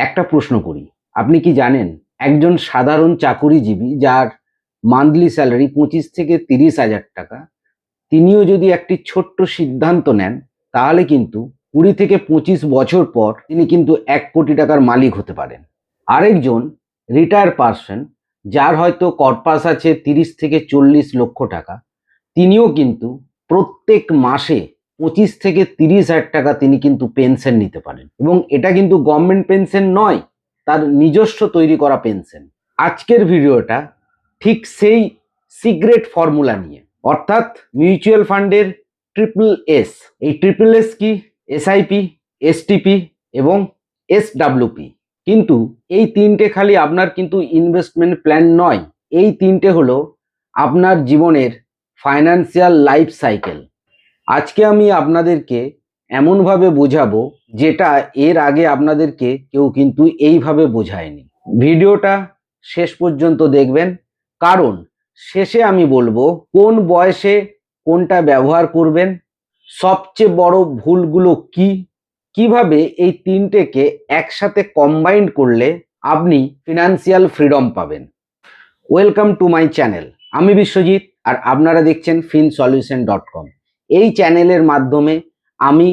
একটা প্রশ্ন করি, আপনি কি জানেন একজন সাধারণ চাকুরিজীবী যার মান্থলি স্যালারি 25 থেকে 30 হাজার টাকা, তিনিও যদি একটি ছোট্ট সিদ্ধান্ত নেন তাহলে কিন্তু 20 থেকে 25 বছর পর তিনি কিন্তু 1 কোটি টাকার মালিক হতে পারেন। আরেকজন রিটায়ার পার্সন যার হয়তো কর্পাস আছে 30 থেকে 40 লক্ষ টাকা, তিনিও কিন্তু প্রত্যেক মাসে 25 থেকে 30 হাজার টাকা তিনি কিন্তু পেনশন নিতে পারেন, এবং এটা কিন্তু গভর্নমেন্ট পেনশন নয়, তার নিজস্ব তৈরি করা পেনশন। আজকের ভিডিওটা ঠিক সেই সিক্রেট ফর্মুলা নিয়ে, অর্থাৎ মিউচুয়াল ফান্ডের ট্রিপল এস। এই ট্রিপল এস কি? এসআইপি, এসটিপি এবং এসডাব্লিউপি। কিন্তু এই তিনটে খালি আপনার কিন্তু ইনভেস্টমেন্ট প্ল্যান নয়, এই তিনটে হলো আপনার জীবনের ফাইন্যান্সিয়াল লাইফ সাইকেল। আজকে আমি আপনাদেরকে এমনভাবে বোঝাবো যেটা এর আগে আপনাদেরকে কেউ কিন্তু এইভাবে বোঝায়নি। ভিডিওটা শেষ পর্যন্ত দেখবেন, কারণ শেষে আমি বলবো কোন বয়সে কোনটা ব্যবহার করবেন, সবচেয়ে বড় ভুলগুলো কি, কিভাবে এই তিনটেকে একসাথে কম্বাইন্ড করলে আপনি ফিনান্সিয়াল ফ্রিডম পাবেন। Welcome to my channel. আমি বিশ্বজিৎ আর আপনারা দেখছেন finsolution.com। এই চ্যানেলের মাধ্যমে আমি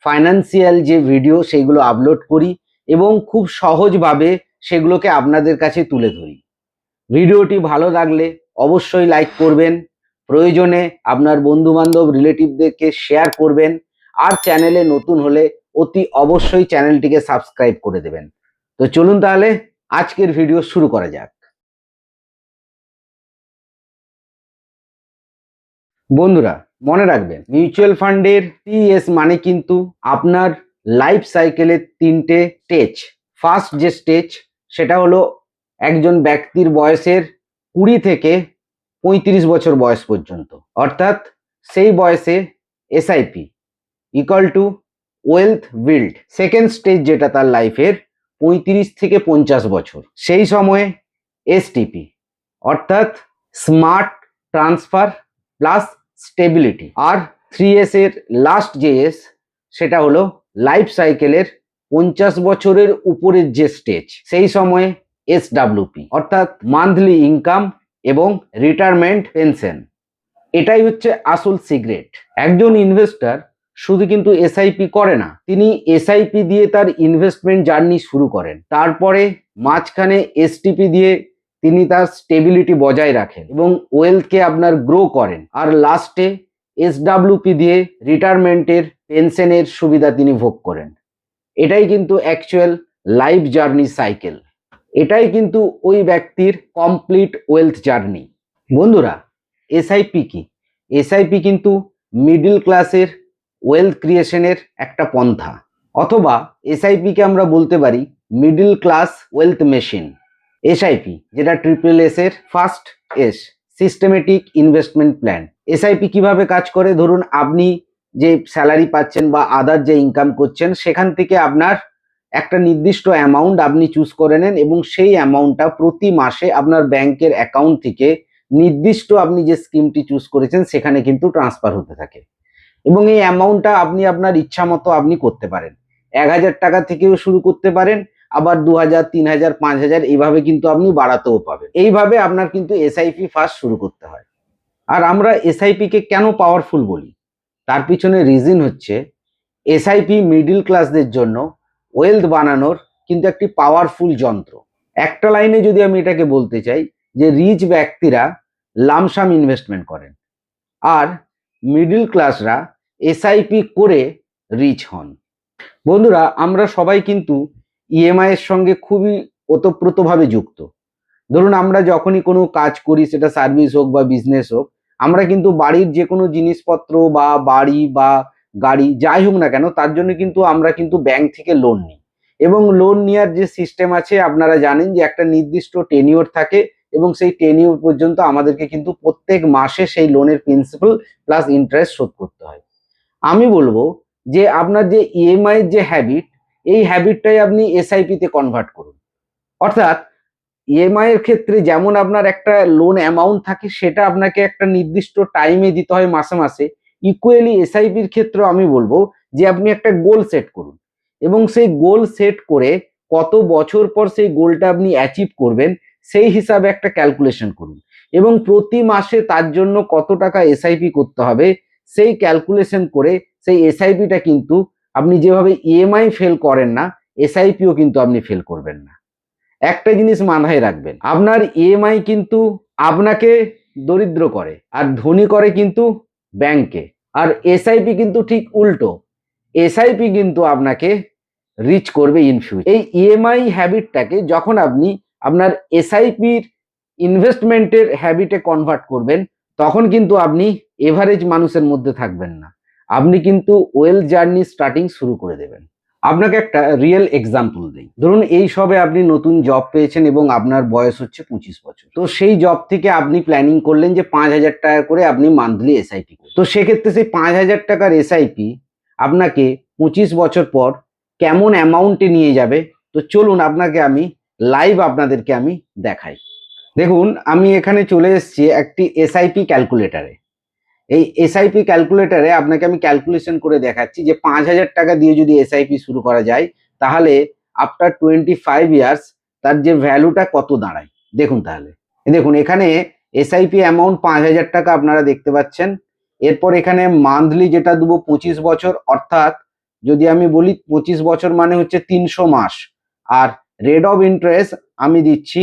ফাইন্যান্সিয়াল যে ভিডিও সেইগুলো আপলোড করি এবং খুব সহজভাবে সেগুলোকে আপনাদের কাছে তুলে ধরি। ভিডিওটি ভালো লাগলে অবশ্যই লাইক করবেন, প্রয়োজনে আপনার বন্ধুবান্ধব রিলেটিভদেরকে শেয়ার করবেন, আর চ্যানেলে নতুন হলে অতি অবশ্যই চ্যানেলটিকে সাবস্ক্রাইব করে দেবেন। তো চলুন তাহলে আজকের ভিডিও শুরু করা যাক। বন্ধুরা মনে রাখবেন, মিউচুয়াল ফান্ডের টিএস মানে কিন্তু আপনার লাইফ সাইকেলের তিনটে স্টেজ। ফার্স্ট যে স্টেজ সেটা হলো একজন ব্যক্তির বয়সের 20 থেকে 35 বছর বয়স পর্যন্ত, অর্থাৎ সেই বয়সে SIP equal to wealth build. Second stage যেটা তার লাইফের 35 থেকে 50 বছর, সেই সময়ে এসটিপি অর্থাৎ স্মার্ট ট্রান্সফার প্লাস স্টেবিলিটি। আর 3S এর লাস্ট যে এস সেটা হলো লাইফ সাইকেলের 50 বছরের উপরের যে স্টেজ, সেই সময়ে এসডাব্লিউপি অর্থাৎ মান্থলি ইনকাম এবং রিটায়ারমেন্ট পেনশন। এটাই হচ্ছে আসল সিক্রেট। একজন ইনভেস্টর শুধু কিন্তু এসআইপি করে না, তিনি এসআইপি দিয়ে তার ইনভেস্টমেন্ট জার্নি শুরু করেন, তারপরে মাঝখানে এসটিপি দিয়ে তিনি তার স্টেবিলিটি বজায় রাখেন এবং ওয়েলথকে আপনার গ্রো করেন, আর লাস্টে এসডাব্লিউপি দিয়ে রিটায়ারমেন্টের পেনশনের সুবিধা তিনি ভোগ করেন। এটাই কিন্তু অ্যাকচুয়াল লাইফ জার্নি সাইকেল, এটাই কিন্তু ওই ব্যক্তির কমপ্লিট ওয়েলথ জার্নি। বন্ধুরা এসআইপি কি? এসআইপি কিন্তু মিডল ক্লাসের ওয়েলথ ক্রিয়েশনের একটা পন্থা, অথবা এসআইপিকে আমরা বলতে পারি middle class wealth machine. SIP যেটা ট্রিপল এস এর first S, systematic investment plan. SIP কিভাবে কাজ করে? ধরুন আপনি যে স্যালারি পাচ্ছেন বা আদার যে ইনকাম করছেন, সেখান থেকে আপনার একটা নির্দিষ্ট অ্যামাউন্ট আপনি চুজ করে নেন এবং সেই অ্যামাউন্টটা প্রতি মাসে আপনার ব্যাংকের অ্যাকাউন্ট থেকে নির্দিষ্ট আপনি যে স্কিমটি চুজ করেছেন সেখানে কিন্তু ট্রান্সফার হতে থাকে, এবং এই অ্যামাউন্টটা আপনি আপনার ইচ্ছা মতো আপনি করতে পারেন। 1000 টাকা থেকেও শুরু করতে পারেন, আবার 2000, 3000, 5000 এইভাবে কিন্তু আপনি বাড়াতেও পাবেন। এইভাবে আপনার কিন্তু এসআইপি ফার্স্ট শুরু করতে হয়। আর আমরা এসআইপি কে কেন পাওয়ারফুল বলি, তার পিছনে রিজন হচ্ছে এসআইপি মিডল ক্লাসদের জন্য ওয়েলথ বানানোর কিন্তু একটি পাওয়ারফুল যন্ত্র। একটা লাইনে যদি আমি এটাকে বলতে চাই যে রিচ ব্যক্তিরা লামসাম ইনভেস্টমেন্ট করেন আর মিডল ক্লাসরা এসআইপি করে রিচ হন। বন্ধুরা আমরা সবাই কিন্তু ইএমআই এর সঙ্গে খুবই ওতপ্রোতভাবে যুক্ত। ধরুন আমরা যখনই কোনো কাজ করি, সেটা সার্ভিস হোক বা বিজনেস হোক, আমরা কিন্তু বাড়ির যে কোনো জিনিসপত্র বা বাড়ি বা গাড়ি যাই হোক না কেন, তার জন্য কিন্তু আমরা কিন্তু ব্যাংক থেকে লোন নিই, এবং লোন নেওয়ার যে সিস্টেম আছে আপনারা জানেন যে একটা নির্দিষ্ট টেনিওর থাকে, এবং সেই টেনিওর পর্যন্ত আমাদেরকে কিন্তু প্রত্যেক মাসে সেই লোনের প্রিন্সিপাল প্লাস ইন্টারেস্ট শোধ করতে হয়। আমি বলবো যে আপনার যে ইএমআই এর যে হ্যাবিট, এই হ্যাবিটটাই আপনি এসআইপি তে কনভার্ট করুন। অর্থাৎ ইএমআই এর ক্ষেত্রে যেমন আপনার একটা লোন অ্যামাউন্ট থাকে, সেটা আপনাকে একটা নির্দিষ্ট টাইমে দিতে হয় মাসে মাসে, ইকুয়ালি এসআইপির ক্ষেত্রে আমি বলবো যে আপনি একটা গোল সেট করুন, এবং সেই গোল সেট করে কত বছর পর সেই গোলটা আপনি অ্যাচিভ করবেন সেই হিসাবে একটা ক্যালকুলেশন করুন, এবং প্রতি মাসে তার জন্য কত টাকা এসআইপি করতে হবে সেই ক্যালকুলেশন করে সেই এসআইপিটা কিন্তু আপনি যেভাবে ইএমআই ফেল করেন না, এসআইপিও কিন্তু আপনি ফেল করবেন না। একটা জিনিস মাথায় রাখবেন, আপনার ইএমআই কিন্তু আপনাকে দরিদ্র করে আর ধনী করে কিন্তু ব্যাংকে, আর এসআইপি কিন্তু ঠিক উল্টো, এসআইপি কিন্তু আপনাকে রিচ করবে ইন ফিউচার। এই ইএমআই হ্যাবিটটাকে যখন আপনি আপনার এসআইপির ইনভেস্টমেন্টের হ্যাবিটে কনভার্ট করবেন, তখন কিন্তু আপনি এভারেজ মানুষের মধ্যে থাকবেন না, আপনি কিন্তু ওয়েলথ জার্নি স্টার্টিং শুরু করে দেবেন। আপনাকে একটা রিয়েল এক্সাম্পল দিই। ধরুন এই সবে আপনি নতুন জব পেয়েছেন এবং আপনার বয়স হচ্ছে 25 বছর। তো সেই জব থেকে আপনি প্ল্যানিং করলেন যে 5,000 টাকা করে আপনি মান্থলি এসআইপি করবেন। তো সেক্ষেত্রে সেই 5,000 টাকার এসআইপি আপনাকে 25 বছর পর কেমন অ্যামাউন্টে নিয়ে যাবে, তো চলুন আপনাকে আমি লাইভ আপনাদেরকে আমি দেখাই। দেখুন আমি এখানে চলে এসেছি একটি এসআইপি ক্যালকুলেটারে। এই এসআইপি ক্যালকুলেটারে আপনাকে আমি ক্যালকুলেশন করে দেখাচ্ছি যে 5,000 টাকা দিয়ে যদি এসআইপি শুরু করা যায় তাহলে আফটার 25 ইয়ার্স তার যে ভ্যালুটা কত দাঁড়ায়। দেখুন তাহলে দেখুন এখানে এসআইপি অ্যামাউন্ট 5,000 টাকা আপনারা দেখতে পাচ্ছেন। এরপর এখানে মান্থলি যেটা দেবো 25 বছর, অর্থাৎ যদি আমি বলি 25 বছর মানে হচ্ছে 300 মাস, আর রেট অফ ইন্টারেস্ট আমি দিচ্ছি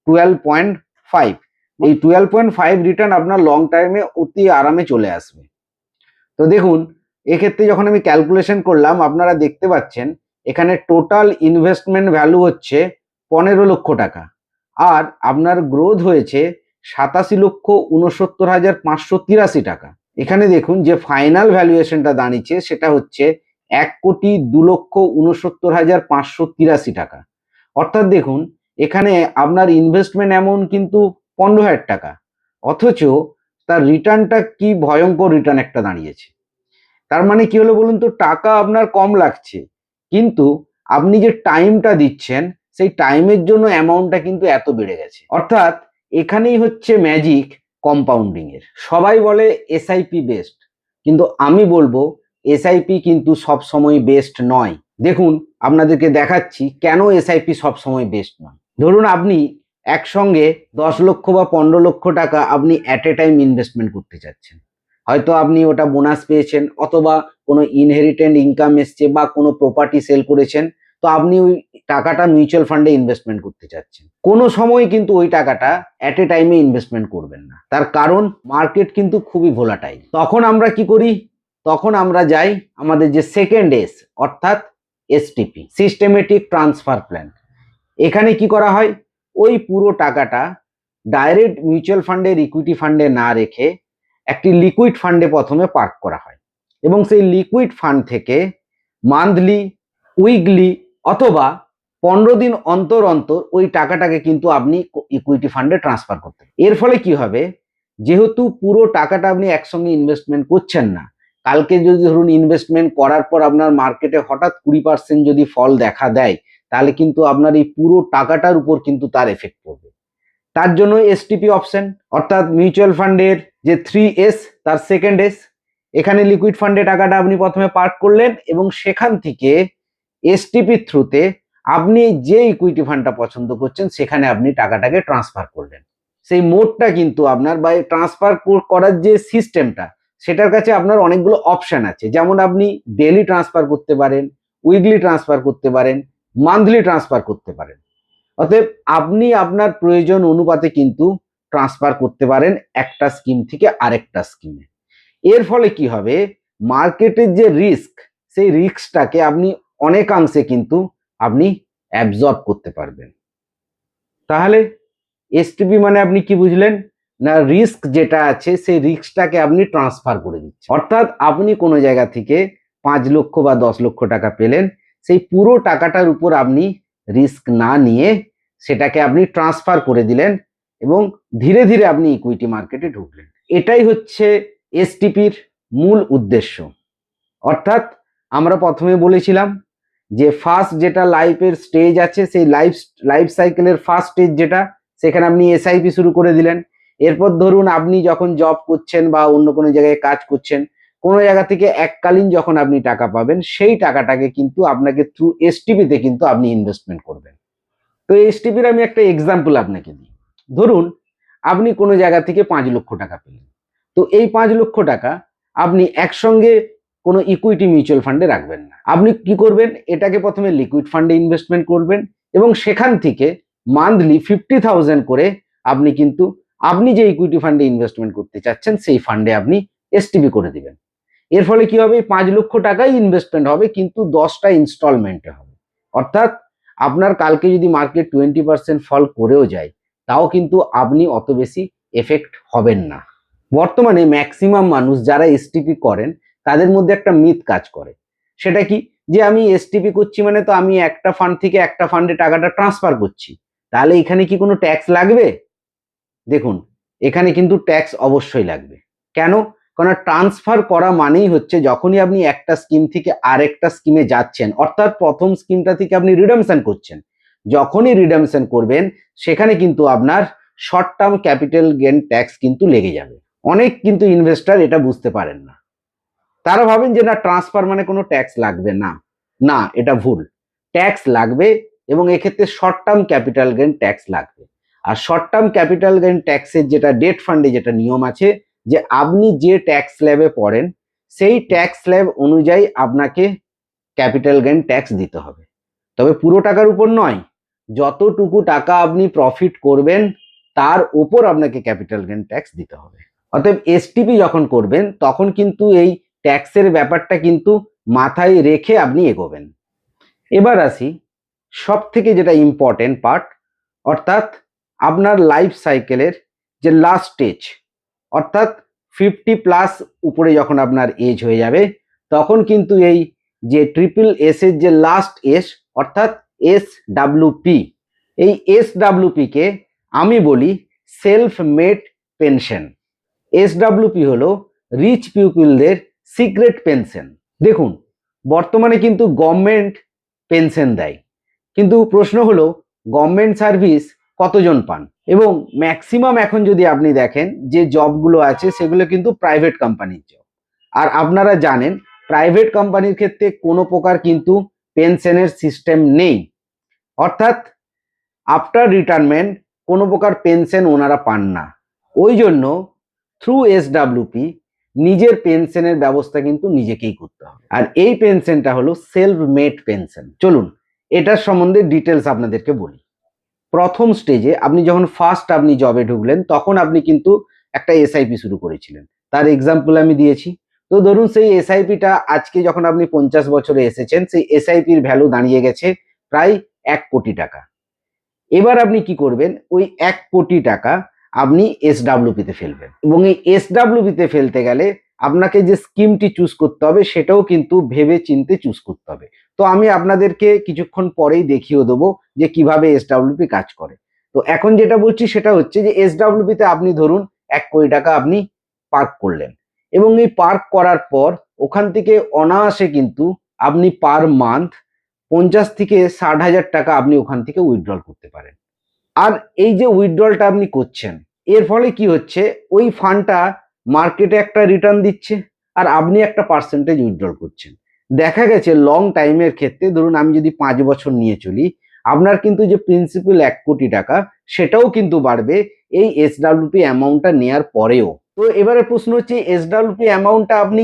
12.5। এই 12.5 রিটার্ন আপনার লং টাইমে অতি আরামে চলে আসবে। তো দেখুন এক্ষেত্রে যখন আমি ক্যালকুলেশন করলাম আপনারা দেখতে পাচ্ছেন এখানে টোটাল ইনভেস্টমেন্ট ভ্যালু হচ্ছে 15 লক্ষ টাকা, আর আপনার গ্রোথ হয়েছে 87,69,583 টাকা। এখানে দেখুন যে ফাইনাল ভ্যালুয়েশনটা দাঁড়িয়েছে সেটা হচ্ছে 1,02,69,583 টাকা। অর্থাৎ দেখুন এখানে আপনার ইনভেস্টমেন্ট অ্যামাউন্ট কিন্তু 15,000 টাকা, অথচ তার রিটার্নটা কি ভয়ঙ্কর রিটার্ন একটা দাঁড়িয়েছে। তার মানে কি হলো বলুন তো, টাকা আপনার কম লাগছে কিন্তু আপনি যে টাইমটা দিচ্ছেন সেই টাইমের জন্য অ্যামাউন্টটা কিন্তু এত বেড়ে গেছে। অর্থাৎ এখানেই হচ্ছে ম্যাজিক কম্পাউন্ডিং এর। সবাই বলে এসআইপি বেস্ট, কিন্তু আমি বলবো এসআইপি কিন্তু সব সময় বেস্ট নয়। দেখুন আপনাদেরকে দেখাচ্ছি কেন এসআইপি সব সময় বেস্ট নয়। ধরুন আপনি একসঙ্গে 10 লক্ষ বা 15 লক্ষ টাকা আপনি অ্যাট এ টাইম ইনভেস্টমেন্ট করতে চাচ্ছেন, হয়তো আপনি ওটা বোনাস পেয়েছেন অথবা কোনো ইনহেরিটেন্ট ইনকাম এসছে বা কোনো প্রপার্টি সেল করেছেন, তো আপনি ওই টাকাটা মিউচুয়াল ফান্ডে ইনভেস্টমেন্ট করতে চাচ্ছেন। কোনো সময় কিন্তু ওই টাকাটা অ্যাট এ টাইমে ইনভেস্টমেন্ট করবেন না, তার কারণ মার্কেট কিন্তু খুবই ভোলাটাইল। তখন আমরা কি করি, তখন আমরা যাই আমাদের যে সেকেন্ড এস অর্থাৎ এসটিপি, সিস্টেমেটিক ট্রান্সফার প্ল্যান। এখানে কি করা হয়, ওই পুরো টাকাটা ডাইরেক্ট মিউচুয়াল ফান্ডের ইকুইটি ফান্ডে না রেখে একটি লিকুইড ফান্ডে প্রথমে পার্ক করা হয়, এবং সেই লিকুইড ফান্ড থেকে মান্থলি, উইকলি অথবা 15 দিন অন্তর অন্তর ওই টাকাটাকে কিন্তু আপনি ইকুইটি ফান্ডে ট্রান্সফার করতে। এর ফলে কি হবে, যেহেতু পুরো টাকাটা আপনি একসঙ্গে ইনভেস্টমেন্ট করছেন না, কালকে যদি ধরুন ইনভেস্টমেন্ট করার পর আপনার মার্কেটে হঠাৎ 20% যদি ফল দেখা দেয়, তাহলে কিন্তু আপনার এই পুরো টাকাটার উপর কিন্তু তার এফেক্ট পড়বে। তার জন্য এসটিপি অপশন, অর্থাৎ মিউচুয়াল ফান্ডের যে 3S তার সেকেন্ড এস। এখানে লিকুইড ফান্ডে টাকাটা আপনি প্রথমে পার্ক করলেন এবং সেখান থেকে এসটিপি থ্রুতে আপনি যে ইকুইটি ফান্ডটা পছন্দ করছেন সেখানে আপনি টাকাটাকে ট্রান্সফার করলেন। সেই মোডটা কিন্তু আপনার বা ট্রান্সফার করার যে সিস্টেমটা সেটার কাছে আপনার অনেকগুলো অপশন আছে, যেমন আপনি ডেইলি ট্রান্সফার করতে পারেন, উইকলি ট্রান্সফার করতে পারেন, মান্থলি ট্রান্সফার করতে পারেন। অতএব আপনি আপনার প্রয়োজন অনুপাতে কিন্তু ট্রান্সফার করতে পারেন একটা স্কিম থেকে আরেকটা স্কিমে। এর ফলে কি হবে, মার্কেটের যে রিস্ক সেই রিস্কটাকে আপনি অনেকাংশে কিন্তু আপনি অ্যাবজর্ব করতে পারবেন। তাহলে এসটিপি মানে আপনি কি বুঝলেন না, রিস্ক যেটা আছে সেই রিস্কটাকে আপনি ট্রান্সফার করে দিচ্ছেন। অর্থাৎ আপনি কোনো জায়গা থেকে 5 লক্ষ বা 10 লক্ষ টাকা পেলেন, সেই পুরো টাকাটার উপর আপনি রিস্ক না নিয়ে সেটাকে আপনি ট্রান্সফার করে দিলেন এবং ধীরে ধীরে আপনি ইকুইটি মার্কেটে ঢুকলেন। এটাই হচ্ছে এসটিপির মূল উদ্দেশ্য। অর্থাৎ আমরা প্রথমে বলেছিলাম যে ফার্স্ট যেটা লাইফের স্টেজ আছে, সেই লাইফ সাইকেলের ফার্স্ট স্টেজ যেটা, সেখানে আপনি এসআইপি শুরু করে দিলেন। এরপর ধরুন আপনি যখন জব করছেন বা অন্য কোনো জায়গায় কাজ করছেন, কোনো জায়গা থেকে এককালীন যখন আপনি টাকা পাবেন সেই টাকাটাকে কিন্তু আপনাকে থ্রু এসটিপিতে কিন্তু আপনি ইনভেস্টমেন্ট করবেন। তো এসটিপির আমি একটা এক্সাম্পল আপনাকে দিই। ধরুন আপনি কোনো জায়গা থেকে 5 লক্ষ টাকা পেলেন, তো এই 5 লক্ষ টাকা আপনি একসঙ্গে কোনো ইকুইটি মিউচুয়াল ফান্ডে রাখবেন না। আপনি কি করবেন, এটাকে প্রথমে লিকুইড ফান্ডে ইনভেস্টমেন্ট করবেন এবং সেখান থেকে মান্থলি 50,000 করে আপনি কিন্তু আপনি যে ইকুইটি ফান্ডে ইনভেস্টমেন্ট করতে চাচ্ছেন সেই ফান্ডে আপনি এসটিপি করে দিবেন। এর ফলে কি হবে, 5 লক্ষ টাকাই ইনভেস্টমেন্ট হবে কিন্তু 10টা ইনস্টলমেন্টে হবে। অর্থাৎ আপনার কালকে যদি মার্কেট 20% ফল করেও যায় তাও কিন্তু আপনি অত বেশি এফেক্ট হবেন না। বর্তমানে ম্যাক্সিমাম মানুষ যারা এসটিপি করেন তাদের মধ্যে একটা মিথ কাজ করে, সেটা কি, যে আমি এসটিপি করছি মানে তো আমি একটা ফান্ড থেকে একটা ফান্ডে টাকাটা ট্রান্সফার করছি, তাহলে এখানে কি কোনো ট্যাক্স লাগবে? দেখুন, এখানে কিন্তু ট্যাক্স অবশ্যই লাগবে। কেন? কারণ ট্রান্সফার করা মানেই হচ্ছে যখনই আপনি একটা স্কিম থেকে আরেকটা স্কিমে যাচ্ছেন, অর্থাৎ প্রথম স্কিমটা থেকে আপনি রিডেমশন করছেন, যখনই রিডেমশন করবেন সেখানে কিন্তু আপনার short term capital gain tax কিন্তু লেগে যাবে। অনেক কিন্তু ইনভেস্টর এটা বুঝতে পারেন না, তারা ভাবেন যে না ট্রান্সফার মানে কোনো ট্যাক্স লাগবে না। না, এটা ভুল, ট্যাক্স লাগবে এবং এক্ষেত্রে short term capital gain tax লাগবে। আর শর্ট টার্ম ক্যাপিটাল গেইন ট্যাক্সের যেটা ডেট ফান্ডে যেটা নিয়ম আছে যে আপনি যে ট্যাক্স স্ল্যাবে পড়েন সেই ট্যাক্স স্ল্যাব অনুযায়ী আপনাকে ক্যাপিটাল গেইন ট্যাক্স দিতে হবে, তবে পুরো টাকার উপর নয়। যতটুকু টাকা আপনি প্রফিট করবেন তার উপর আপনাকে ক্যাপিটাল গেইন ট্যাক্স দিতে হবে। অতএব এসটিপি যখন করবেন তখন কিন্তু এই ট্যাক্সের ব্যাপারটা কিন্তু মাথায় রেখে আপনি এগোবেন। এবার আসি সব থেকে যেটা ইম্পর্টেন্ট পার্ট, অর্থাৎ আপনার লাইফ সাইকেলের যে লাস্ট স্টেজ, অর্থাৎ 50+ উপরে যখন আপনার এজ হয়ে যাবে তখন কিন্তু এই যে ট্রিপল এস এর যে লাস্ট এস অর্থাৎ SWP, এই SWP কে আমি বলি সেলফ মেড পেনশন। SWP হলো রিচ পিপলদের সিক্রেট পেনশন। দেখুন, বর্তমানে কিন্তু গভর্নমেন্ট পেনশন দেয়, কিন্তু প্রশ্ন হলো গভর্নমেন্ট সার্ভিস কতজন পান? এবং ম্যাক্সিমাম এখন যদি আপনি দেখেন যে জবগুলো আছে সেগুলো কিন্তু প্রাইভেট কোম্পানির জব। আর আপনারা জানেন প্রাইভেট কোম্পানির ক্ষেত্রে কোনো প্রকার কিন্তু পেনশনের সিস্টেম নেই, অর্থাৎ আফটার রিটায়ারমেন্ট কোনো প্রকার পেনশন ওনারা পান না। ওই জন্য থ্রু SWP নিজের পেনশনের ব্যবস্থা কিন্তু নিজেকেই করতে হবে, আর এই পেনশনটা হলো সেলফ মেড পেনশন। চলুন এটার সম্বন্ধে ডিটেলস আপনাদেরকে বলি। প্রথম স্টেজে আপনি যখন ফার্স্ট আপনি জবে ঢুকলেন তখন আপনি কিন্তু একটা এসআইপি শুরু করেছিলেন, তার এক্সাম্পল আমি দিয়েছি। তো ধরুন সেই এসআইপিটা আজকে যখন আপনি 50 বছরে এসেছেন সেই এসআইপির ভ্যালু দাঁড়িয়ে গেছে প্রায় 1 কোটি টাকা। এবার আপনি কি করবেন, ওই 1 কোটি টাকা আপনি SWP-তে ফেলবেন এবং এই SWP-তে ফেলতে গেলে আপনাকে যে স্কিমটি চুজ করতে হবে সেটাও কিন্তু ভেবে চিন্তে চুজ করতে হবে। তো আমি আপনাদেরকে কিছুক্ষণ পরেই দেখিয়ে দেবো যে কিভাবে SWP কাজ করে। তো এখন যেটা বলছি সেটা হচ্ছে যে SWP-তে আপনি ধরুন 1 কোটি টাকা আপনি পার্ক করলেন এবং এই পার্ক করার পর ওখান থেকে অনায়াসে কিন্তু আপনি পার মান্থ 50 থেকে 60,000 টাকা আপনি ওখান থেকে উইথড্রল করতে পারেন। আর এই যে উইথড্রলটা আপনি করছেন এর ফলে কি হচ্ছে, ওই ফান্ডটা মার্কেটে একটা রিটার্ন দিচ্ছে আর আপনি একটা পার্সেন্টেজ উইথড্রল করছেন। দেখা গেছে লং টাইমের ক্ষেত্রে ধরুন আমি যদি 5 বছর নিয়ে চলি, আপনার কিন্তু যে প্রিন্সিপাল 1 কোটি টাকা সেটাও কিন্তু বাড়বে এই SWP অ্যামাউন্টটা নেয়ার পরেও। তো এবারে প্রশ্ন হচ্ছে SWP অ্যামাউন্টটা আপনি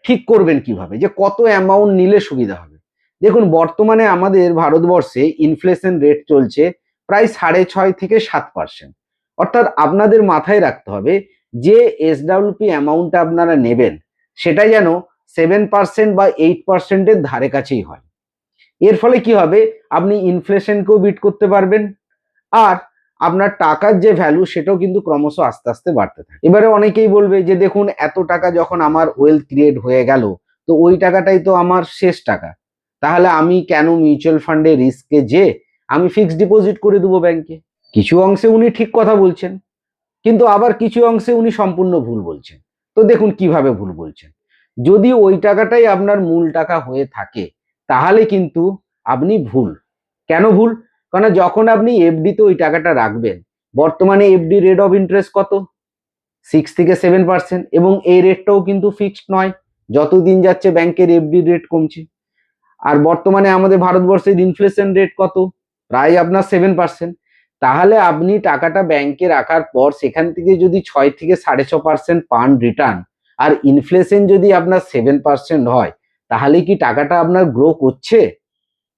ঠিক করবেন কিভাবে, যে কত অ্যামাউন্ট নিলে সুবিধা হবে। দেখুন, বর্তমানে আমাদের ভারতবর্ষে ইনফ্লেশন রেট চলছে প্রায় 6.5 থেকে 7%। অর্থাৎ আপনাদের মাথায় রাখতে হবে যে SWP অ্যামাউন্টটা আপনারা নেবেন সেটা যেন 7% বা 8%-এর ধারে কাছেই হয়। এর ফলে কি হবে, আপনি ইনফ্লেশনকেও বিট করতে পারবেন আর আপনার টাকার যে ভ্যালু সেটাও কিন্তু ক্রমশ আস্তে আস্তে বাড়তে থাকে। এবারে অনেকেই বলবে যে দেখুন এত টাকা যখন আমার ওয়েলথ ক্রিয়েট হয়ে গেল তো ওই টাকাটাই তো আমার শেষ টাকা, তাহলে আমি কেন মিউচুয়াল ফান্ডে রিস্কে যে আমি ফিক্সড ডিপোজিট করে দেবো ব্যাংকে। কিছু অংশে উনি ঠিক কথা বলছেন কিন্তু আবার কিছু অংশে উনি সম্পূর্ণ ভুল বলছেন। তো দেখুন কিভাবে ভুল বলছেন, যদি ওই টাকাটাই আপনার মূল টাকা হয়ে থাকে তাহলে কিন্তু আপনি ভুল। কেন ভুল? কারণ যখন আপনি এফডিতে ওই টাকাটা রাখবেন, বর্তমানে এফডি রেট অফ ইন্টারেস্ট কত? 6 থেকে 7%, এবং এই রেটটাও কিন্তু ফিক্সড নয়, যত দিন যাচ্ছে ব্যাংকের এফডি রেট কমছে। আর বর্তমানে আমাদের ভারতবর্ষের ইনফ্লেশন রেট কত? প্রায় আপনার 7%। তাহলে আপনি টাকাটা ব্যাংকে রাখার পর সেখান থেকে যদি 6 থেকে 6.5% পান রিটার্ন, আর ইনফ্লেশন যদি আপনার 7% হয়, তাহলে কি টাকাটা আপনার গ্রো করছে?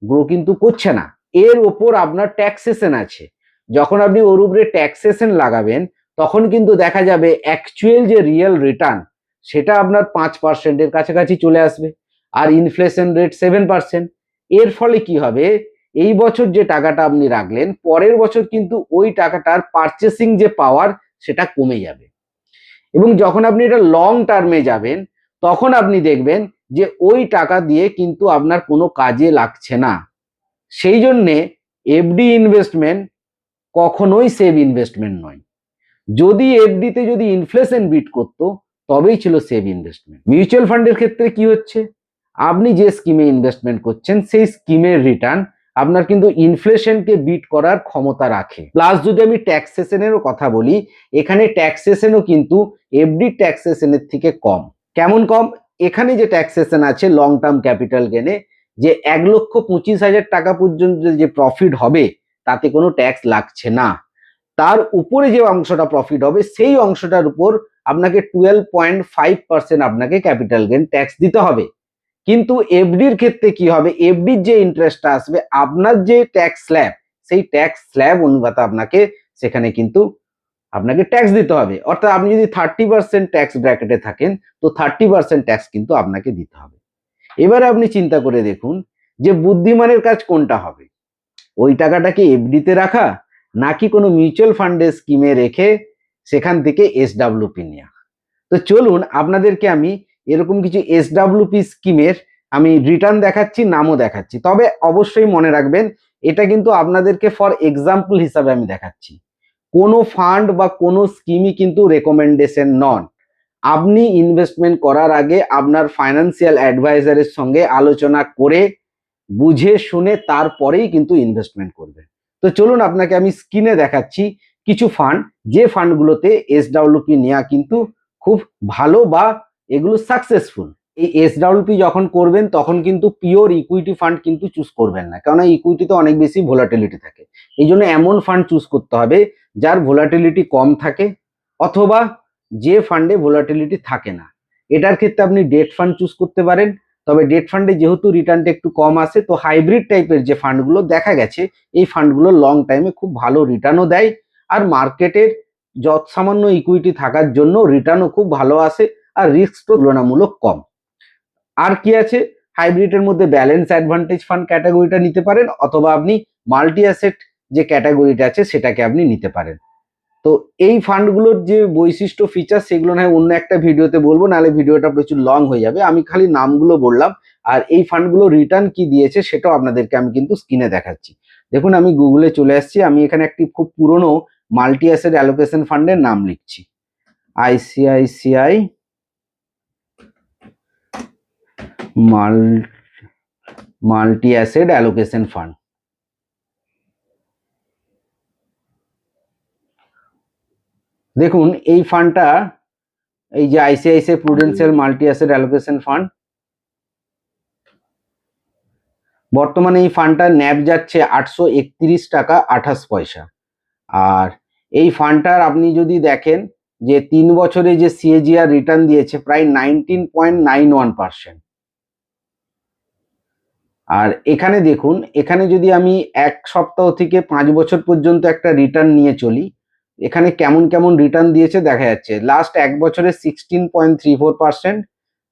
গ্রো কিন্তু করছে না। এর ওপর আপনার ট্যাক্সেশন আছে। যখন আপনি ওর উপরে ট্যাক্সেশন লাগাবেন, তখন কিন্তু দেখা যাবে অ্যাকচুয়াল যে রিয়েল রিটার্ন সেটা আপনার 5%-এর কাছাকাছি চলে আসবে, আর ইনফ্লেশন রেট 7%। এর ফলে কি হবে, এই বছর যে টাকাটা আপনি রাখলেন, পরের বছর কিন্তু ওই টাকাটার পারচেসিং যে পাওয়ার সেটা কমে যাবে। এবং যখন আপনি এটা লং টার্মে যাবেন, তখন আপনি দেখবেন যে ওই টাকা দিয়ে কিন্তু আপনার কোনো কাজে লাগছে না। সেই জন্যে এফডি ইনভেস্টমেন্ট কখনোই সেভ ইনভেস্টমেন্ট নয়। যদি এফডিতে যদি ইনফ্লেশন বিট করতো, তবেই ছিল সেভ ইনভেস্টমেন্ট। মিউচুয়াল ফান্ডের ক্ষেত্রে কি হচ্ছে, আপনি যে স্কিমে ইনভেস্টমেন্ট করছেন সেই স্কিমের রিটার্ন আপনার কিন্তু ইনফ্লেশনকে বিট করার ক্ষমতা রাখে। প্লাস যদি আমি ট্যাক্সেশনেরও কথা বলি, এখানে ট্যাক্সেশনও কিন্তু এফডি ট্যাক্সেশনের থেকে কম। কেমন কম? এখানে যে ট্যাক্সেশন আছে লং টার্ম ক্যাপিটাল গেনে, যে 1,25,000 টাকা পর্যন্ত যে প্রফিট হবে তাতে কোনো ট্যাক্স লাগছে না। তার উপরে যে অংশটা প্রফিট হবে সেই অংশটার উপর আপনাকে 12.5% আপনাকে ক্যাপিটাল গেন ট্যাক্স দিতে হবে। কিন্তু এফডির ক্ষেত্রে কি হবে, এফডির যে ইন্টারেস্টটা আসবে, আপনার যে ট্যাক্স স্ল্যাব, সেই ট্যাক্স স্ল্যাব অনুপাতে আপনাকে সেখানে কিন্তু আপনাকে ট্যাক্স দিতে হবে। অর্থাৎ আপনি যদি 30% ট্যাক্স ব্র্যাকেটে থাকেন, তো 30% ট্যাক্স কিন্তু আপনাকে দিতে হবে। এবারে আপনি চিন্তা করে দেখুন যে বুদ্ধিমানের কাজ কোনটা হবে, ওই টাকাটাকে এফডিতে রাখা, নাকি কোনো মিউচুয়াল ফান্ডের স্কিমে রেখে সেখান থেকে এসডাব্লিউপি নেওয়া। তো চলুন আপনাদেরকে আমি এরকম কিছু এসডাব্লিউপি স্কিমের আমি রিটার্ন দেখাচ্ছি, নামও দেখাচ্ছি। তবে অবশ্যই মনে রাখবেন, এটা কিন্তু আপনাদেরকে ফর এক্সাম্পল হিসাবে আমি দেখাচ্ছি। কোনো ফান্ড বা কোনো স্কিমই কিন্তু রেকমেন্ডেশন নন। আপনি ইনভেস্টমেন্ট করার আগে আপনার ফাইন্যান্সিয়াল অ্যাডভাইজারের সঙ্গে আলোচনা করে বুঝে শুনে তারপরেই কিন্তু ইনভেস্টমেন্ট করবেন। তো চলুন আপনাকে আমি স্ক্রিনে দেখাচ্ছি কিছু ফান্ড, যে ফান্ডগুলোতে এসডাব্লিউপি নেওয়া কিন্তু খুব ভালো বা এগুলো সাকসেসফুল। এই এসডাব্লিউপি যখন করবেন তখন কিন্তু পিওর ইকুইটি ফান্ড কিন্তু চুজ করবেন না, কেননা ইকুইটিতে অনেক বেশি ভোলাটিলিটি থাকে। এই জন্য এমন ফান্ড চুজ করতে হবে যার ভোলাটিলিটি কম থাকে, অথবা যে ফান্ডে ভোলাটিলিটি থাকে না। এটার ক্ষেত্রে আপনি ডেট ফান্ড চুজ করতে পারেন। তবে ডেট ফান্ডে যেহেতু রিটার্নটা একটু কম আসে, তো হাইব্রিড টাইপের যে ফান্ডগুলো দেখা গেছে, এই ফান্ডগুলো লং টাইমে খুব ভালো রিটার্নও দেয়, আর মার্কেটের যত সামান্য ইকুইটি থাকার জন্য রিটার্নও খুব ভালো আসে, আর রিস্কও তুলনামূলক কম। আর কি আছে, হাইব্রিডের মধ্যে ব্যালেন্স অ্যাডভান্টেজ ফান্ড ক্যাটাগরিটা নিতে পারেন, অথবা আপনি মাল্টি অ্যাসেট যে ক্যাটাগরিটা আছে সেটাকে আপনি নিতে পারেন। তো এই ফান্ডগুলোর যে বৈশিষ্ট্য ফিচার সেগুলো না অন্য একটা ভিডিওতে বলবো, নাহলে ভিডিওটা প্রচুর লং হয়ে যাবে। আমি খালি নামগুলো বললাম, আর এই ফান্ডগুলো রিটার্ন কি দিয়েছে সেটাও আপনাদেরকে আমি কিন্তু স্ক্রিনে দেখাচ্ছি। দেখুন আমি গুগলে চলে আসছি, আমি এখানে একটি খুব পুরনো মাল্টি অ্যাসেট অ্যালোকেশন ফান্ডের নাম লিখছি, ICICI multi asset allocation fund. দেখুন এই ফান্ডটা, এই যে ICICI Prudential multi asset allocation fund, বর্তমানে এই ফান্ডটার ন্যাব যাচ্ছে 831 টাকা 28 পয়সা। আর এই ফান্ডটার আপনি যদি দেখেন যে 3 বছরে যে সিএজিআর রিটার্ন দিয়েছে প্রায় 19.91%। আর এখানে দেখুন, এখানে যদি আমি 1 সপ্তাহ থেকে 5 বছর পর্যন্ত একটা রিটার্ন নিয়ে চলি, এখানে কেমন কেমন রিটার্ন দিয়েছে দেখা যাচ্ছে। লাস্ট 1 বছরে 16.34%,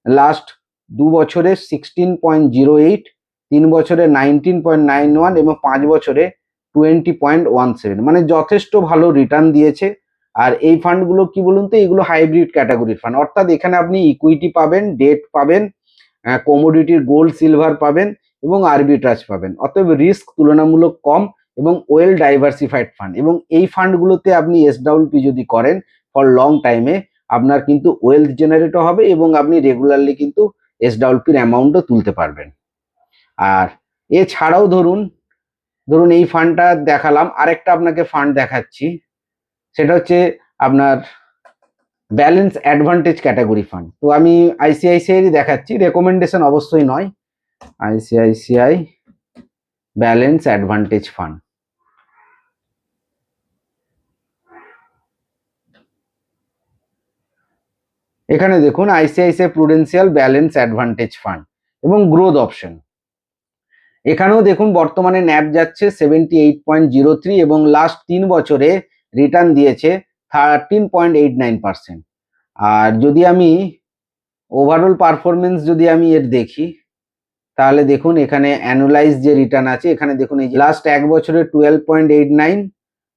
লাস্ট 2 বছরে 16.08, 3 বছরে 19.91 এবং 5 বছরে 20.17, মানে যথেষ্ট ভালো রিটার্ন দিয়েছে। আর এই ফান্ডগুলো কি বলুন তো, এগুলো হাইব্রিড ক্যাটাগরির ফান্ড, অর্থাৎ এখানে আপনি ইকুইটি পাবেন, ডেট পাবেন, কমোডিটির গোল্ড সিলভার পাবেন এবং আরবিট্রাজ পাবেন। অতএব রিস্ক তুলনামূলক কম এবং ওয়েল ডাইভার্সিফাইড ফান্ড। এবং এই ফান্ডগুলোতে আপনি এসডাব্লিউপি যদি করেন ফর লং টাইমে, আপনার কিন্তু ওয়েলথ জেনারেটও হবে এবং আপনি রেগুলারলি কিন্তু এসডাব্লিউপির অ্যামাউন্টও তুলতে পারবেন। আর এছাড়াও ধরুন এই ফান্ডটা দেখালাম, আরেকটা আপনাকে ফান্ড দেখাচ্ছি, সেটা হচ্ছে আপনার ব্যালেন্স অ্যাডভান্টেজ ক্যাটাগরি ফান্ড। তো আমি আইসিআইসিআই দেখাচ্ছি, রেকমেন্ডেশন অবশ্যই নয়। ICICI balance advantage fund. এখানে দেখুন ICICI Prudential balance advantage fund এবং গ্রোথ অপশন। এখানেও দেখুন বর্তমানে ন্যাপ যাচ্ছে 78.03 এবং লাস্ট 3 বছরে রিটার্ন দিয়েছে 13.89%। আর যদি আমি ওভারঅল পারফরমেন্স যদি আমি এর দেখি, তাহলে দেখুন এখানে অ্যানুয়ালাইজ যে রিটার্ন আছে, এখানে দেখুন এই লাস্ট 1 বছরে 12.89,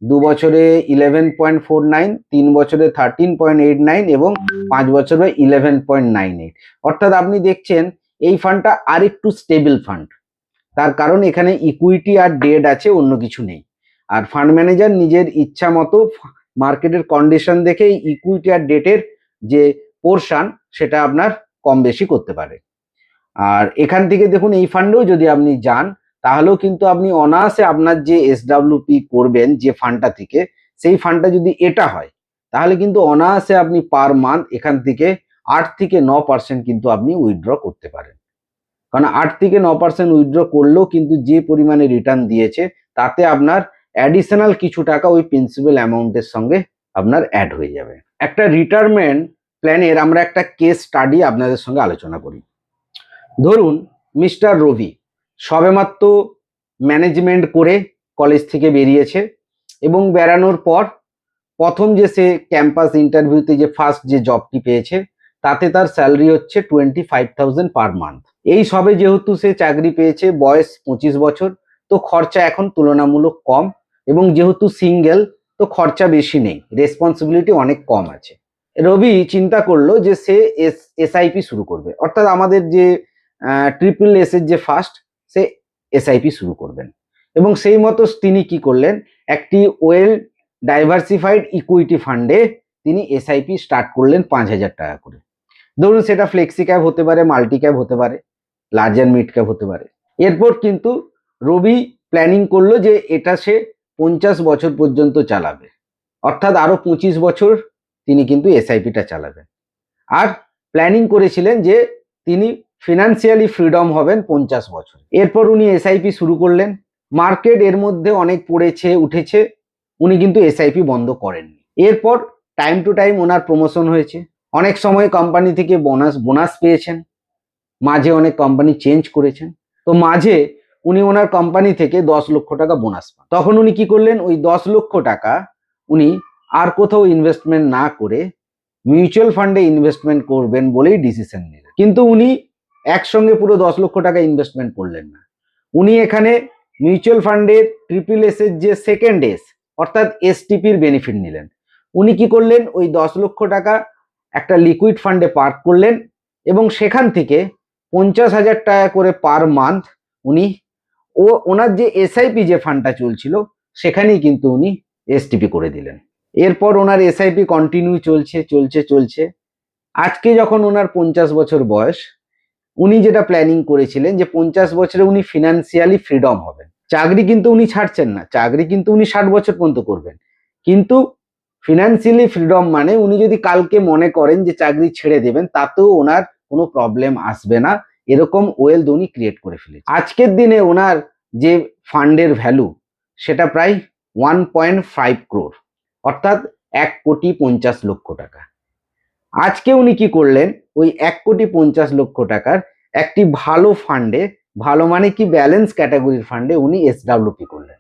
2 বছরে 11.49, 3 বছরে 13.89 এবং 5 বছরে 11.98। অর্থাৎ আপনি দেখছেন এই ফান্ডটা আরেকটু স্টেবল ফান্ড। তার কারণ এখানে ইকুইটি আর ডেট আছে, অন্য কিছু নেই। আর ফান্ড ম্যানেজার নিজের ইচ্ছা মতো মার্কেটের কন্ডিশন দেখে ইকুইটি আর ডেটের যে পোর্শন সেটা আপনার কম বেশি করতে পারে। আর এখান থেকে দেখুন এই ফান্ডেও যদি আপনি যান, তাহলেও কিন্তু আপনি অনায়াসে আপনার যে এসডব্লিউপি করবেন যে ফান্ডটা থেকে, সেই ফান্ডটা যদি এটা হয়, তাহলে কিন্তু অনায়াসে আপনি পার মান্থ এখান থেকে 8 থেকে 9% কিন্তু আপনি উইথড্র করতে পারেন। কারণ 8 থেকে 9% উইথড্র করলেও কিন্তু যে পরিমাণে রিটার্ন দিয়েছে, তাতে আপনার অ্যাডিশনাল কিছু টাকা ওই প্রিন্সিপাল অ্যামাউন্টের সঙ্গে আপনার অ্যাড হয়ে যাবে। একটা রিটায়ারমেন্ট প্ল্যানের আমরা একটা কেস স্টাডি আপনাদের সঙ্গে আলোচনা করি। ধরুন মিস্টার রবি সবেমাত্র ম্যানেজমেন্ট করে কলেজ থেকে বেরিয়েছে এবং বেরানোর পর প্রথম যে সে ক্যাম্পাস ইন্টারভিউতে যে ফার্স্ট যে জবটি পেয়েছে, তাতে তার স্যালারি হচ্ছে 25,000 পার মান্থ। এই সবে যেহেতু সে চাকরি পেয়েছে, বয়স 25 বছর, তো খরচা এখন তুলনামূলক কম এবং যেহেতু সিঙ্গেল, তো খরচা বেশি নেই, রেসপন্সিবিলিটি অনেক কম আছে। রবি চিন্তা করলো যে সে এসআইপি শুরু করবে, অর্থাৎ আমাদের যে ট্রিপল এস এর যে ফার্স্ট, সে এসআইপি শুরু করবেন। এবং সেই মতো তিনি কি করলেন, একটি ওয়েল ডাইভার্সিফাইড ইকুইটি ফান্ডে তিনি এসআইপি স্টার্ট করলেন 5,000 টাকা করে। ধরুন সেটা ফ্লেক্সি ক্যাপ হতে পারে, মাল্টি ক্যাপ হতে পারে, লার্জ অ্যান্ড মিড ক্যাপ হতে পারে। এরপর কিন্তু রবি প্ল্যানিং করলো যে এটা সে 50 বছর পর্যন্ত চালাবে, অর্থাৎ আরো 25 বছর তিনি কিন্তু এসআইপিটা চালাবেন। আর প্ল্যানিং করেছিলেন যে তিনি ফিনান্সিয়ালি ফ্রিডম হবেন 50 বছর। এরপর উনি এসআইপি শুরু করলেন। মার্কেট এর মধ্যে অনেক পড়েছে উঠেছে, উনি কিন্তু এসআইপি বন্ধ করেননি। এরপর time to time owner promotion হয়েছে, অনেক সময় কোম্পানি থেকে বোনাস পেয়েছেন, মাঝে অনেক কোম্পানি চেঞ্জ করেছেন। তো মাঝে উনি ওনার কোম্পানি থেকে 10 লক্ষ টাকা বোনাস পান। তখন উনি কি করলেন, ওই 10 লক্ষ টাকা উনি আর কোথাও ইনভেস্টমেন্ট না করে মিউচুয়াল ফান্ডে ইনভেস্টমেন্ট করবেন বলেই ডিসিশন নিলেন। কিন্তু উনি একসঙ্গে পুরো 10 লক্ষ টাকা ইনভেস্টমেন্ট করলেন না। উনি এখানে মিউচুয়াল ফান্ডের ট্রিপল এস এর যে সেকেন্ড এস, অর্থাৎ এসটিপির বেনিফিট নিলেন। উনি কি করলেন, ওই 10 লক্ষ টাকা একটা লিকুইড ফান্ডে পার্ক করলেন এবং সেখান থেকে 50,000 টাকা করে পার মান্থ উনি ওনার যে এসআইপি যে ফান্ডটা চলছিল, সেখানেই কিন্তু উনি এসটিপি করে দিলেন। এরপর ওনার এসআইপি কন্টিনিউ চলছে। আজকে যখন ওনার 50 বছর বয়স, উনি যেটা প্ল্যানিং করেছিলেন যে 50 বছরে উনি ফিনান্সিয়ালি ফ্রিডম হবেন। চাকরি কিন্তু উনি ছাড়ছেন না, চাকরি কিন্তু উনি 60 বছর পর্যন্ত করবেন, কিন্তু ফিনান্সিয়ালি ফ্রিডম মানে উনি যদি কালকে মনে করেন যে চাকরি ছেড়ে দেবেন, তাতেও ওনার কোনো প্রবলেম আসবে না, এরকম ওয়েলথ উনি ক্রিয়েট করে ফেলেছেন। আজকের দিনে ওনার যে ফান্ডের ভ্যালু, সেটা প্রায় 1.5 ক্রোর, অর্থাৎ 1,50,00,000 টাকা। আজকে উনি কি করলেন, ওই 1,50,00,000 টাকার একটি ভালো ফান্ডে, ভালো মানে কি ব্যালেন্স ক্যাটাগরির ফান্ডে উনি এসডব্লিউপি করলেন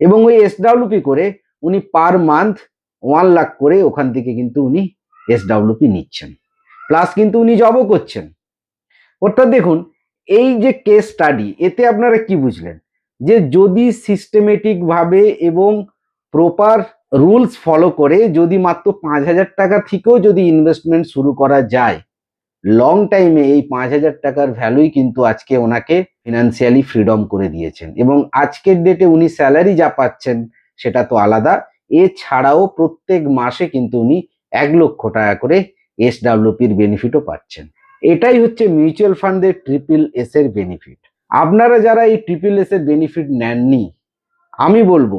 এবং ওই এসডব্লিউপি করে উনি পার মান্থ 1 লাখ করে ওখান থেকে কিন্তু উনি এসডব্লিউপি নিচ্ছেন, প্লাস কিন্তু উনি জবও করছেন। অর্থাৎ দেখুন এই যে কেস স্টাডি, এতে আপনারা কি বুঝলেন, যে যদি সিস্টেমেটিক ভাবে এবং প্রপার রুলস ফলো করে যদি মাত্র 5,000 টাকা থেকেও যদি ইনভেস্টমেন্ট শুরু করা যায়, লং টাইমে এই 5,000 টাকার ভ্যালুই কিন্তু আজকে ওনাকে ফিনান্সিয়ালি ফ্রিডম করে দিয়েছেন। এবং আজকের ডেটে উনি স্যালারি যা পাচ্ছেন সেটা তো আলাদা, এছাড়াও প্রত্যেক মাসে কিন্তু উনি 1 লক্ষ টাকা করে এসডব্লিউপির বেনিফিটও পাচ্ছেন। এটাই হচ্ছে মিউচুয়াল ফান্ডের ট্রিপল এস এর বেনিফিট। আপনারা যারা এই ট্রিপল এস এর বেনিফিট নেননি, আমি বলবো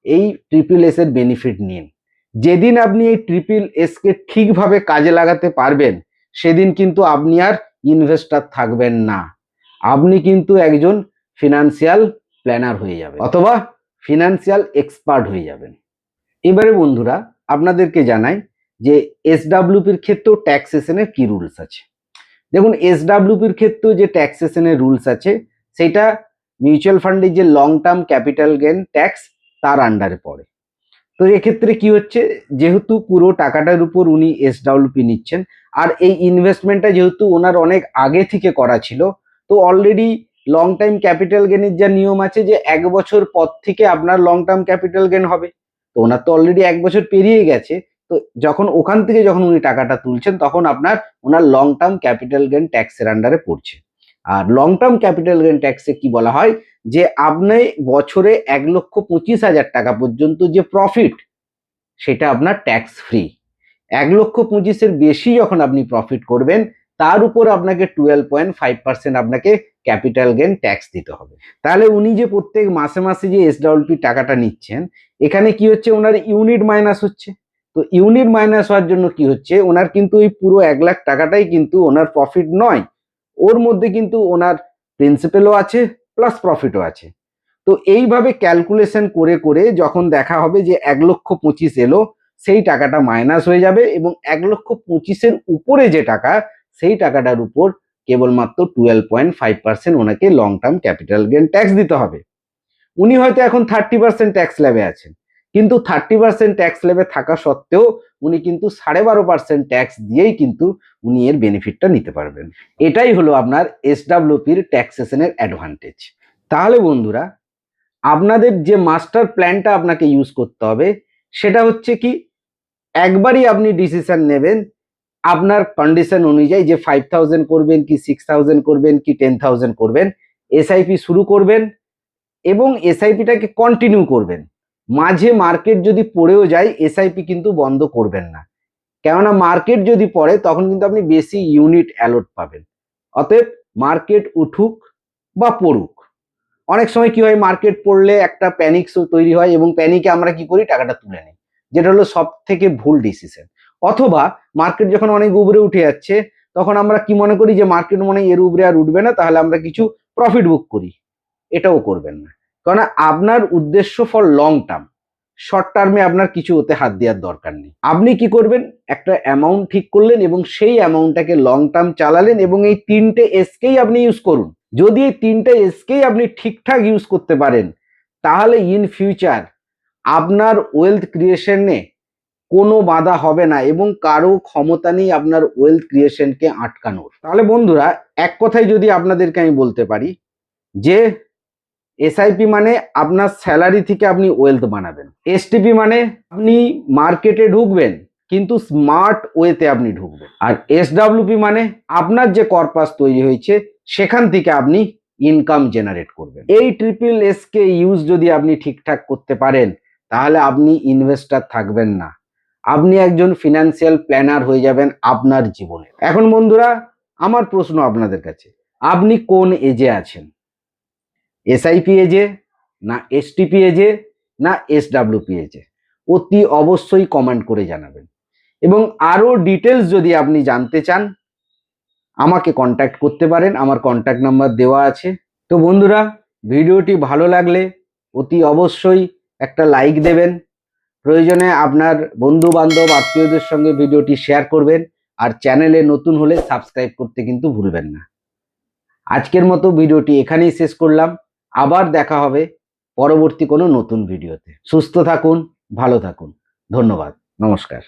এই ট্রিপল এস এর বেনিফিট নিন, যেদিন আপনি এই ট্রিপল এস কে ঠিকভাবে কাজে লাগাতে পারবেন সেদিন কিন্তু আপনি আর ইনভেস্টর থাকবেন না, আপনি কিন্তু একজন ফিনান্সিয়াল প্ল্যানার হয়ে যাবেন অথবা ফিনান্সিয়াল এক্সপার্ট হয়ে যাবেন। এবারে বন্ধুরা আপনাদেরকে জানাই যে এসডাব্লিউপির ক্ষেত্রেও ট্যাক্সেশনের কি রুলস আছে। দেখুন, এসডাব্লিউপির ক্ষেত্রেও যে ট্যাক্সেশনের রুলস আছে সেটা মিউচুয়াল ফান্ডের যে long term capital gain tax তার আন্ডারে পড়ে। তো এক্ষেত্রে কি হচ্ছে, যেহেতু পুরো টাকাটার উপর উনি এসডাব্লিউপি নিচ্ছেন আর এই ইনভেস্টমেন্টটা যেহেতু ওনার অনেক আগে থেকে করা ছিল, তো অলরেডি লং টাইম ক্যাপিটাল গেনের যা নিয়ম আছে যে 1 বছর পর থেকে আপনার লং টার্ম ক্যাপিটাল গেন হবে। তো ওনার তো অলরেডি 1 বছর পেরিয়ে গেছে, তো যখন ওখান থেকে যখন উনি টাকাটা তুলছেন তখন ওনার লং টার্ম ক্যাপিটাল গেন ট্যাক্সের আন্ডারে পড়ছে। আর লং টার্ম ক্যাপিটাল গেন ট্যাক্সে কি বলা হয় যে আপনি বছরে 1,25,000 টাকা পর্যন্ত যে প্রফিট সেটা আপনার ট্যাক্স ফ্রি। 1,25,000-এর বেশি যখন আপনি প্রফিট করবেন তার উপর আপনাকে 12.5% আপনাকে ক্যাপিটাল গেন ট্যাক্স দিতে হবে। তাহলে উনি যে প্রত্যেক মাসে মাসে যে এসডব্লিউপি টাকাটা নিচ্ছেন, এখানে কি হচ্ছে, ওনার ইউনিট মাইনাস হচ্ছে। তো ইউনিট মাইনাস হওয়ার জন্য কি হচ্ছে, ওনার কিন্তু এই পুরো 1,00,000 টাকাটাই কিন্তু ওনার প্রফিট নয়, ওর মধ্যে কিন্তু ওনার প্রিন্সিপালও আছে প্লাস প্রফিটও আছে। তো এইভাবে ক্যালকুলেশন করে করে যখন দেখা হবে যে 1,25,000 এলো, সেই টাকাটা মাইনাস হয়ে যাবে এবং 1,25,000-এর উপরে যে টাকা সেই টাকাটার উপর কেবলমাত্র 12.5% ওনাকে long term capital gain tax দিতে হবে। উনি হয়তো এখন 30% ট্যাক্স ল্যাবে আছেন, কিন্তু 30% ট্যাক্স ল্যাবে থাকা সত্ত্বেও উনি কিন্তু 12.5% ট্যাক্স দিয়েই কিন্তু উনি এর বেনিফিটটা নিতে পারবেন। এটাই হলো আপনার এসডব্লিউপির ট্যাক্সেশনের অ্যাডভান্টেজ। তাহলে বন্ধুরা, আপনাদের যে মাস্টার প্ল্যানটা আপনাকে ইউজ করতে হবে সেটা হচ্ছে কি, একবারই আপনি ডিসিশন নেবেন আপনার কন্ডিশন অনুযায়ী যে 5,000 করবেন কি 6,000 করবেন কি 10,000 করবেন, এসআইপি শুরু করবেন এবং এসআইপিটাকে কন্টিনিউ করবেন। মাঝে মার্কেট যদি পড়েও যায় এসআইপি কিন্তু বন্ধ করবেন না, কেননা মার্কেট যদি পড়ে তখন কিন্তু আপনি বেশি ইউনিট অ্যালট পাবেন। অতএব মার্কেট উঠুক বা পড়ুক, অনেক সময় কি হয়, মার্কেট পড়লে একটা প্যানিক তৈরি হয় এবং প্যানিকে আমরা কি করি, টাকাটা তুলে নিই, যেটা হলো সব থেকে ভুল ডিসিশন। অথবা মার্কেট যখন অনেক উপরে উঠে যাচ্ছে তখন আমরা কি মনে করি যে মার্কেট মনে হয় এর উপরে আর উঠবে না, তাহলে আমরা কিছু প্রফিট বুক করি। এটাও করবেন না, কারণ আপনার উদ্দেশ্য ফর লং টার্ম, শর্ট টার্মে আপনার কিছু ওতে হাত দেওয়ার দরকার নেই। আপনি কি করবেন, একটা অ্যামাউন্ট ঠিক করলেন এবং সেই অ্যামাউন্টটাকে লং টার্ম চালালেন এবং এই 3টে এসকেই আপনি ইউজ করুন। যদি এই 3টে এসকেই আপনি ঠিকঠাক ইউজ করতে পারেন তাহলে ইন ফিউচার আপনার ওয়েলথ ক্রিয়েশনে কোনো বাধা হবে না এবং কারো ক্ষমতা নেই আপনার ওয়েলথ ক্রিয়েশনকে আটকানোর। তাহলে বন্ধুরা, এক কথায় যদি আপনাদেরকে আমি বলতে পারি যে এসআইপি মানে আপনার স্যালারি থেকে আপনি ওয়েলথ বানাবেন, এসটিপি মানে আপনি মার্কেটে ঢুকবেন কিন্তু স্মার্ট ওয়েতে আপনি ঢুকবেন, আর এসডব্লিউপি মানে আপনার যে কর্পাস তৈরি হয়েছে সেখান থেকে আপনি ইনকাম জেনারেট করবেন। এই ট্রিপল এস কে ইউজ যদি আপনি ঠিকঠাক করতে পারেন তাহলে আপনি ইনভেস্টর থাকবেন না, আপনি একজন ফিনান্সিয়াল প্ল্যানার হয়ে যাবেন আপনার জীবনে। এখন বন্ধুরা, আমার প্রশ্ন আপনাদের কাছে, আপনি কোন এজে আছেন, এসআইপি এজে না এসটিপি এজে না এসডব্লিউপি এজে? অতি অবশ্যই কমেন্ট করে জানাবেন এবং আরো ডিটেলস যদি আপনি জানতে চান আমাকে কন্ট্যাক্ট করতে পারেন, আমার কন্ট্যাক্ট নাম্বার দেওয়া আছে। তো বন্ধুরা, ভিডিওটি ভালো লাগলে অতি অবশ্যই একটা লাইক দেবেন, প্রয়োজনে আপনার বন্ধু বান্ধব আত্মীয়দের সঙ্গে ভিডিওটি শেয়ার করবেন, আর চ্যানেলে নতুন হলে সাবস্ক্রাইব করতে কিন্তু ভুলবেন না। আজকের মতো ভিডিওটি এখানেই শেষ করলাম, আবার দেখা হবে পরবর্তী কোনো নতুন ভিডিওতে। সুস্থ থাকুন, ভালো থাকুন, ধন্যবাদ, নমস্কার।